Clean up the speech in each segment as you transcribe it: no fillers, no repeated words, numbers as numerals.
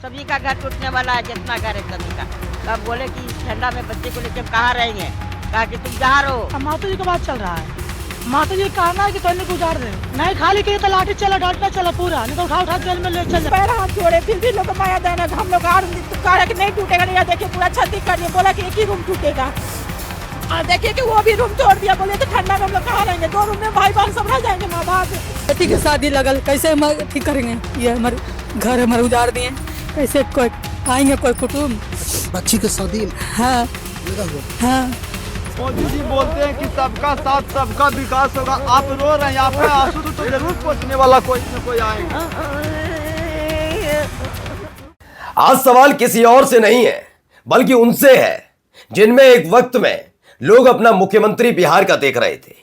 सभी का घर टूटने वाला है, जितना घर है सभी का। तब बोले कि इस ठंडा में बच्चे को लेकर कहाँ रहेंगे, कहा कि तुम जहाँ रहो। माता जी का बात चल रहा है, माता जी कहना है कि तो गुजार दे, नहीं खाली के तो लाठी चला डांटना चला पूरा, नहीं तो उठा जेल में ले चल। पैर हाथ जोड़े फिर भी लोग माया देना, हम लोग नहीं टूटेगा, नहीं देखिए पूरा छत कर दिया, बोला कि एक ही रूम टूटेगा और देखिए कि वो भी रूम तोड़ दिया। बोले तो ठंडा में हम लोग कहाँ रहेंगे, 2 रूम में भाई बहन सब रह जाएंगे, माँ बाप। बेटी की शादी लगल, कैसे हम ठीक करेंगे, ये हमारे घर हमारे उजाड़ दिए, कैसे कोई आएंगे कोई कुटुम्ब। बच्ची की शादी हाँ हाँ। मोदी जी बोलते हैं कि सबका साथ सबका विकास होगा, आप रो रहे हैं, आपका आंसू तो जरूर पहुंचने वाला कोई न कोई आएगा। आज सवाल किसी और से नहीं है बल्कि उनसे है जिनमें एक वक्त में लोग अपना मुख्यमंत्री बिहार का देख रहे थे,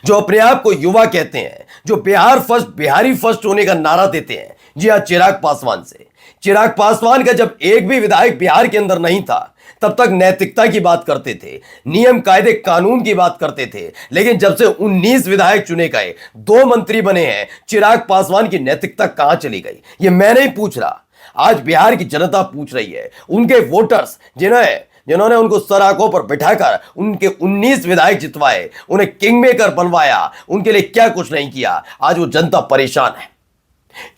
जो अपने आप को युवा कहते हैं, जो बिहार फर्स्ट बिहारी फर्स्ट होने का नारा देते हैं। जी हाँ, चिराग पासवान से। चिराग पासवान का जब एक भी विधायक बिहार के अंदर नहीं था तब तक नैतिकता की बात करते थे, नियम कायदे कानून की बात करते थे, लेकिन जब से 19 विधायक चुने गए, 2 मंत्री बने हैं, चिराग पासवान की नैतिकता कहां चली गई? ये मैं नहीं पूछ रहा, आज बिहार की जनता पूछ रही है। उनके वोटर्स जिन्होंने उनको सराखों पर बिठाकर उनके 19 विधायक जितवाए, उन्हें किंग मेकर बनवाया, उनके लिए क्या कुछ नहीं किया, आज वो जनता परेशान है।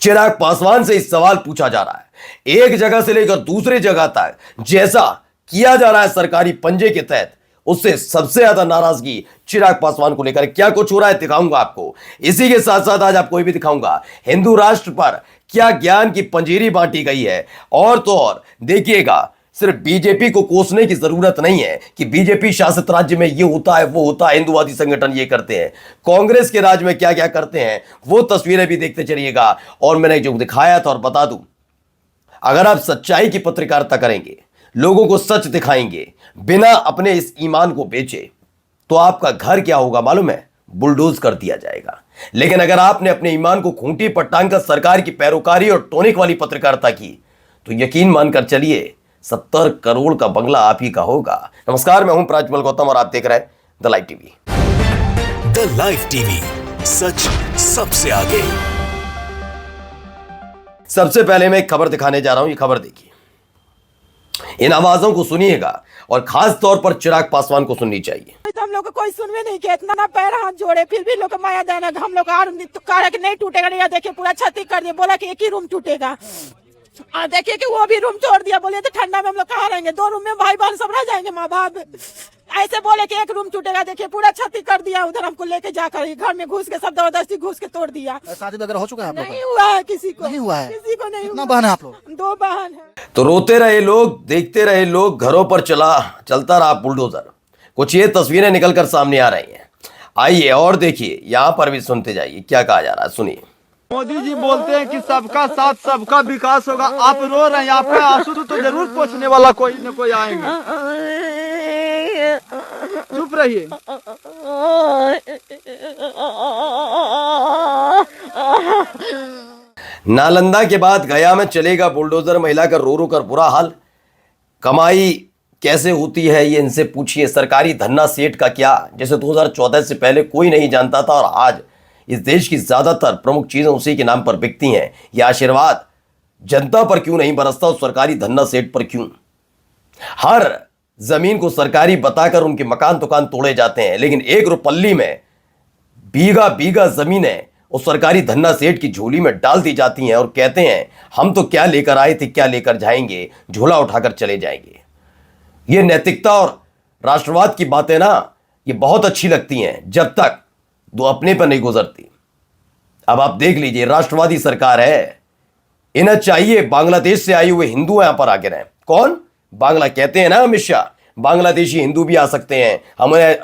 चिराग पासवान से इस सवाल पूछा जा रहा है, एक जगह से लेकर दूसरी जगह तक जैसा किया जा रहा है सरकारी पंजे के तहत, उससे सबसे ज्यादा नाराजगी चिराग पासवान को लेकर। क्या कुछ हो रहा है दिखाऊंगा आपको। इसी के साथ साथ आज आपको ये भी दिखाऊंगा हिंदू राष्ट्र पर क्या ज्ञान की पंजीरी बांटी गई है। और तो और देखिएगा, सिर्फ बीजेपी को कोसने की जरूरत नहीं है कि बीजेपी शासित राज्य में ये होता है वो होता है, हिंदुवादी संगठन ये करते हैं। कांग्रेस के राज में क्या क्या करते हैं वो तस्वीरें भी देखते चलिएगा। और मैंने जो दिखाया था और बता दूं, अगर आप सच्चाई की पत्रकारिता करेंगे, लोगों को सच दिखाएंगे, बिना अपने इस ईमान को बेचे, तो आपका घर क्या होगा मालूम है? बुलडोज कर दिया जाएगा। लेकिन अगर आपने अपने ईमान को खूंटी पर टांगकर सरकार की पैरोकारी और टॉनिक वाली पत्रकारिता की, तो यकीन मानकर चलिए 70 करोड़ का बंगला आप ही का होगा। नमस्कार, मैं हूं प्राजमल गौतम और आप देख रहे हैं the live TV. The live TV, सच सबसे आगे। सबसे पहले मैं एक खबर दिखाने जा रहा हूं, ये खबर देखिए, इन आवाजों को सुनिएगा और खास तौर पर चिराग पासवान को सुननी चाहिए। तो हम लोग को कोई सुनवे नहीं किया, इतना ना पैर हाथ जोड़े फिर भी लोग माया देना, हम लोग नहीं टूटेगा, नहीं देखिए पूरा छत कर दिया, बोला कि एक ही रूम टूटेगा और देखिए कि वो भी रूम तोड़ दिया। बोले तो ठंडा में हम लोग कहाँ रहेंगे, 2 रूम में भाई बहन सब रह जाएंगे, माँ बाप। ऐसे बोले कि एक रूम टूटेगा, देखिए पूरा छत कर दिया, उधर हमको लेके जाकर घर में घुस के सब जबरदस्ती घुस के तोड़ दिया। शादी वगैरह हो चुका है आप लोग का? नहीं हुआ है, किसी को नहीं हुआ है। किसी को नहीं कितना हुआ। बहन है आप लोग? 2 बहन है। तो रोते रहे लोग, देखते रहे लोग, घरों पर चलता रहा बुलडोजर। कुछ ये तस्वीरें निकलकर सामने आ रही हैं, आइए और देखिए, यहां पर भी सुनते जाइए क्या कहा जा रहा है, सुनिए। मोदी जी बोलते हैं कि सबका साथ सबका विकास होगा, आप रो रहे हैं, आपका आंसू तो जरूर पहुंचने वाला कोई न कोई आएगा। चुप रहिए। नालंदा के बाद गया में चलेगा बुलडोजर, महिला का रो रो कर बुरा हाल। कमाई कैसे होती है ये इनसे पूछिए। सरकारी धन्ना सेठ का क्या, जैसे 2014 से पहले कोई नहीं जानता था और आज इस देश की ज्यादातर प्रमुख चीजें उसी के नाम पर बिकती हैं। यह आशीर्वाद जनता पर क्यों नहीं बरसता और सरकारी धन्ना सेठ पर क्यों? हर जमीन को सरकारी बताकर उनके मकान दुकान तोड़े जाते हैं, लेकिन 1 रुपल्ली में बीघा बीघा जमीनें उस सरकारी धन्ना सेठ की झोली में डाल दी जाती हैं और कहते हैं हम तो क्या लेकर आए थे, क्या लेकर जाएंगे, झोला उठाकर चले जाएंगे। ये नैतिकता और राष्ट्रवाद की बातें ना, ये बहुत अच्छी लगती हैं जब तक दो अपने पर नहीं गुजरती। अब आप देख लीजिए, राष्ट्रवादी सरकार है, इन्हें चाहिए बांग्लादेश से आए हुए हिंदू यहां पर आके रहें। कौन? बांग्ला कहते हैं ना अमित शाह, बांग्लादेशी हिंदू भी आ सकते हैं, हमें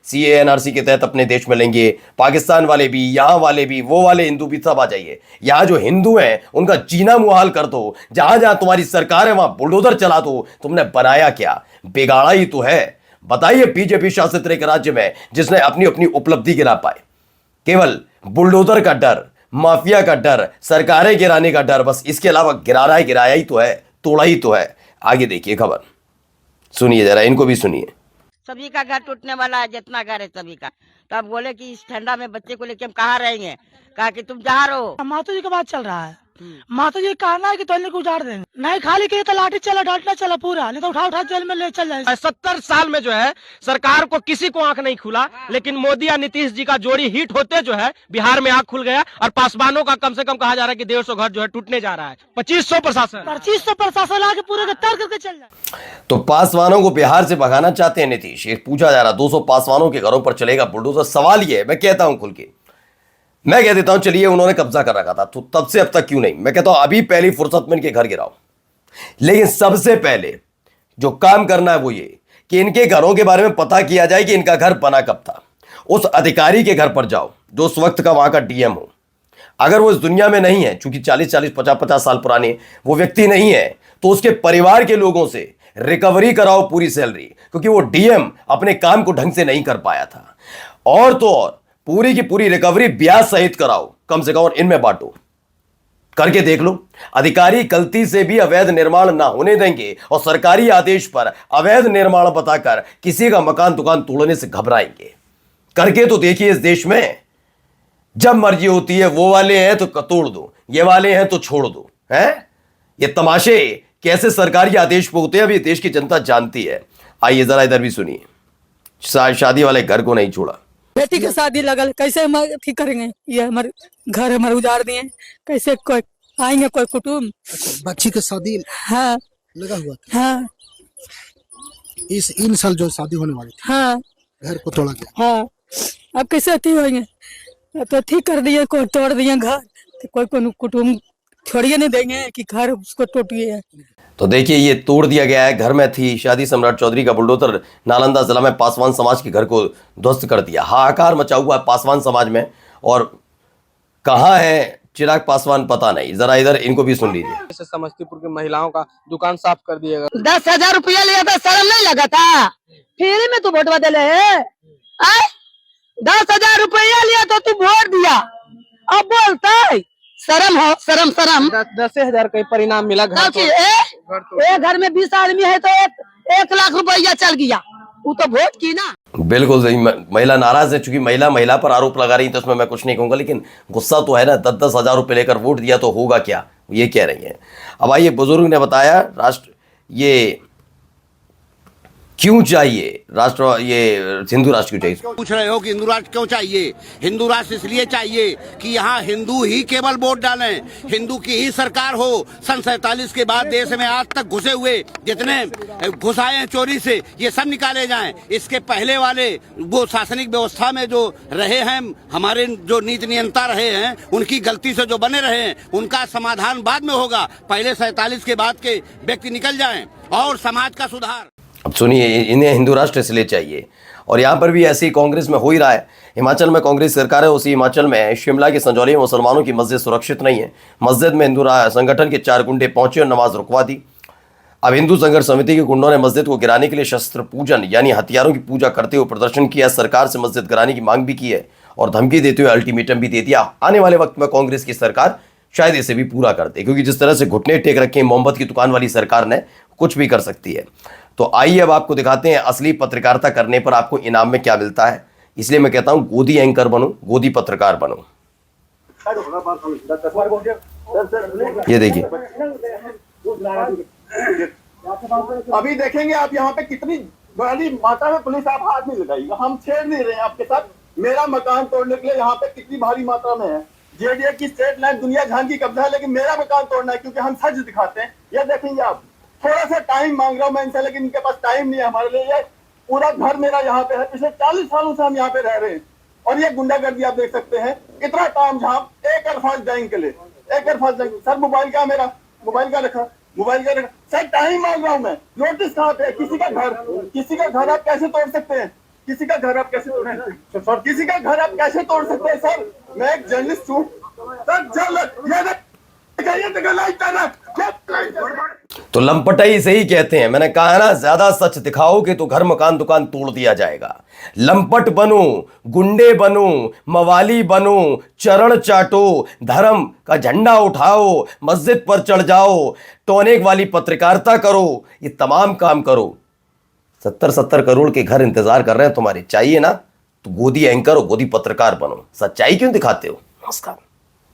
CANRC के तहत अपने देश में लेंगे। पाकिस्तान वाले भी, यहां वाले भी, वो वाले हिंदू भी, सब आ जाइए। यहां जो हिंदू हैं उनका जीना मुहाल कर दो, जहां जहां तुम्हारी सरकार है वहां बुलडोजर चला दो। तुमने बनाया क्या? बिगाड़ा ही तो है। बताइए बीजेपी शासित एक राज्य में जिसने अपनी अपनी उपलब्धि गिरा पाए, केवल बुलडोजर का डर, माफिया का डर, सरकारें गिराने का डर, बस इसके अलावा गिराया ही तो है, तोड़ा ही तो है। आगे देखिए खबर, सुनिए जरा, इनको भी सुनिए। सभी का घर टूटने वाला है, जितना घर है सभी का। तब बोले कि इस ठंडा में बच्चे को लेकर हम कहाँ रहेंगे, कहा कि तुम जहाँ रहो। माता जी का बात चल रहा है, माता जी का कहना है कि तोड़ने को उजाड़ देंगे, नहीं खाली किए तो लाठी चला डांटना चला पूरा, नहीं तो उठा उठा जेल में ले चल जाए। 70 साल में जो है सरकार को किसी को आंख नहीं खुला, लेकिन मोदी या नीतीश जी का जोड़ी हिट होते जो है बिहार में आंख खुल गया। और पासवानों का कम से कम कहा जा रहा है कि 150 घर जो है टूटने जा रहा है। 2500 प्रशासन आके पूरे का तर्क करके चल जाए। तो पासवानों को बिहार से भगाना चाहते हैं नीतीश, ये पूछा जा रहा 200 पासवानों के घरों पर चलेगा बुलडोजर। सवाल ये है, मैं कहता हूं खुल के, मैं कह देता हूं चलिए उन्होंने कब्जा कर रखा था तो तब से अब तक क्यों नहीं, मैं कहता हूं अभी पहली फुर्सत में इनके घर गिराओ। लेकिन सबसे पहले जो काम करना है वो ये कि इनके घरों के बारे में पता किया जाए कि इनका घर बना कब था। उस अधिकारी के घर पर जाओ जो उस वक्त का वहां का डीएम हो। अगर वो इस दुनिया में नहीं है, चूंकि 40-40, 50-50 साल पुराने वो व्यक्ति नहीं है, तो उसके परिवार के लोगों से रिकवरी कराओ पूरी सैलरी, क्योंकि वो डीएम अपने काम को ढंग से नहीं कर पाया था। और तो और पूरी की पूरी रिकवरी ब्याज सहित कराओ कम से कम, और इनमें बांटो। करके देख लो, अधिकारी गलती से भी अवैध निर्माण ना होने देंगे और सरकारी आदेश पर अवैध निर्माण बताकर किसी का मकान दुकान तोड़ने से घबराएंगे। करके तो देखिए, इस देश में जब मर्जी होती है वो वाले हैं तो तोड़ दो, ये वाले हैं तो छोड़ दो, हैं? ये तमाशे कैसे सरकारी आदेश पे होते हैं अभी देश की जनता जानती है। आइए जरा इधर भी सुनिए। शादी वाले घर को नहीं छोड़ा, बेटी के शादी लगल, कैसे हम ठीक करेंगे? ये हमारे घर हमारे उजाड़ दिए, कैसे कोई आएंगे कोई कुटुंब? बच्ची की शादी हाँ लगा हुआ था। हाँ इन साल जो शादी होने वाली थी, हाँ घर को तोड़ा गया। हाँ, अब कैसे ठीक होंगे? अब तो ठीक कर दिए, कोई तोड़ दिए घर, तो कोई कुटुंब छोड़िए नहीं देंगे कि घर उसको टूटिए। तो देखिए ये तोड़ दिया गया है। घर में थी शादी, सम्राट चौधरी का बुलडोजर नालंदा जिला में पासवान समाज के घर को ध्वस्त कर दिया। हाहाकार मचा हुआ है पासवान समाज में, और कहाँ है चिराग पासवान पता नहीं। जरा इधर इनको भी सुन लीजिए। समस्तीपुर की महिलाओं का दुकान साफ कर दिएगा। 10,000 रुपया लिया था, शर्म नहीं लगा था? फ्री में तू वोट बदले है? 10,000 रुपया लिया तो तू वोट दिया, अब बोलता है शर्म हो? शर्म 10,000 का परिणाम मिला घर को। एक घर में 20 आदमी है तो 1 लाख रुपया चल गया, वो तो वोट की ना। बिल्कुल सही। महिला नाराज है, चूंकि महिला पर आरोप लगा रही है, तो उसमें मैं कुछ नहीं कहूंगा, लेकिन गुस्सा तो है ना। 10-10 हजार रुपए लेकर वोट दिया तो होगा क्या, ये कह रही है। अब आइए, बुजुर्ग ने बताया राष्ट्र ये क्यों चाहिए, राष्ट्र ये हिंदू राष्ट्र क्यों चाहिए। पूछ रहे हो कि हिंदू राष्ट्र क्यों चाहिए? हिंदू राष्ट्र इसलिए चाहिए कि यहाँ हिंदू ही केवल वोट डालें, हिंदू की ही सरकार हो। सन 47 के बाद देश में आज तक घुसे हुए जितने घुसाए हैं चोरी से, ये सब निकाले जाएं। इसके पहले वाले वो शासनिक व्यवस्था में जो रहे हैं, हमारे जो नीति नियंता रहे हैं, उनकी गलती से जो बने रहे हैं, उनका समाधान बाद में होगा। पहले 47 के बाद के व्यक्ति निकल जाएं और समाज का सुधार। अब सुनिए, इन्हें हिंदू राष्ट्र इसलिए चाहिए, और यहाँ पर भी ऐसी कांग्रेस में हो ही रहा है। हिमाचल में कांग्रेस सरकार है, उसी हिमाचल में शिमला के संजौली में मुसलमानों की मस्जिद सुरक्षित नहीं है। मस्जिद में हिंदू संगठन के 4 गुंडे पहुंचे और नमाज रुकवा दी। अब हिंदू संघर्ष समिति के गुंडों ने मस्जिद को गिराने के लिए शस्त्र पूजन यानी हथियारों की पूजा करते हुए प्रदर्शन किया। सरकार से मस्जिद गिराने की मांग भी की है और धमकी देते हुए अल्टीमेटम भी दे दिया। आने वाले वक्त में कांग्रेस की सरकार शायद इसे भी पूरा कर दे, क्योंकि जिस तरह से घुटने टेक रखे हैं मोहम्मद की दुकान वाली सरकार ने, कुछ भी कर सकती है। तो आइए अब आपको दिखाते हैं असली पत्रकारिता करने पर आपको इनाम में क्या मिलता है। इसलिए मैं कहता हूं गोदी एंकर बनो, गोदी पत्रकार बनो। ये देखिए, अभी देखेंगे आप यहाँ पे कितनी बड़ी मात्रा में पुलिस आप हाथ नहीं लगाएगी। हम छेड़ नहीं रहे हैं आपके साथ। मेरा मकान तोड़ने के लिए यहाँ पे कितनी भारी मात्रा में है। जेडीए की स्टेट लाइन दुनिया जहां की कब्जा है, लेकिन मेरा मकान तोड़ना है क्योंकि हम सच दिखाते हैं। ये देखेंगे आप, थोड़ा सा टाइम मांग रहा हूँ मैं इनसे, लेकिन इनके पास टाइम नहीं है हमारे लिए। ये पूरा घर मेरा यहाँ पे है, पिछले 40 सालों से हम यहाँ पे रह रहे हैं। और ये गुंडागर्दी आप देख सकते हैं, इतना काम जहाँ एक अल्फाज जाएंगे के लिए, एक अल्फाज जाएंगे। सर मोबाइल क्या, मेरा मोबाइल का रखा, मोबाइल का रखा। सर टाइम मांग रहा हूँ मैं, नोटिस कहाँ पे है? किसी का घर आप कैसे तोड़ सकते हैं? किसी का घर आप कैसे तोड़े? किसी का घर आप कैसे तोड़ सकते हैं? सर मैं एक जर्नलिस्ट हूँ सर। तो लंपटाई से ही कहते हैं। मैंने कहा ना, ज्यादा सच दिखाओगे तो घर मकान दुकान तोड़ दिया जाएगा। लंपट बनो, गुंडे बनो, मवाली बनो, चरण चाटो, धर्म का झंडा उठाओ, मस्जिद पर चढ़ जाओ, टॉनिक वाली पत्रकारिता करो, ये तमाम काम करो। 70-70 करोड़ के घर इंतजार कर रहे हैं तुम्हारे। चाहिए ना तो गोदी एंकर और गोदी पत्रकार बनो। सच्चाई क्यों दिखाते हो? नमस्कार।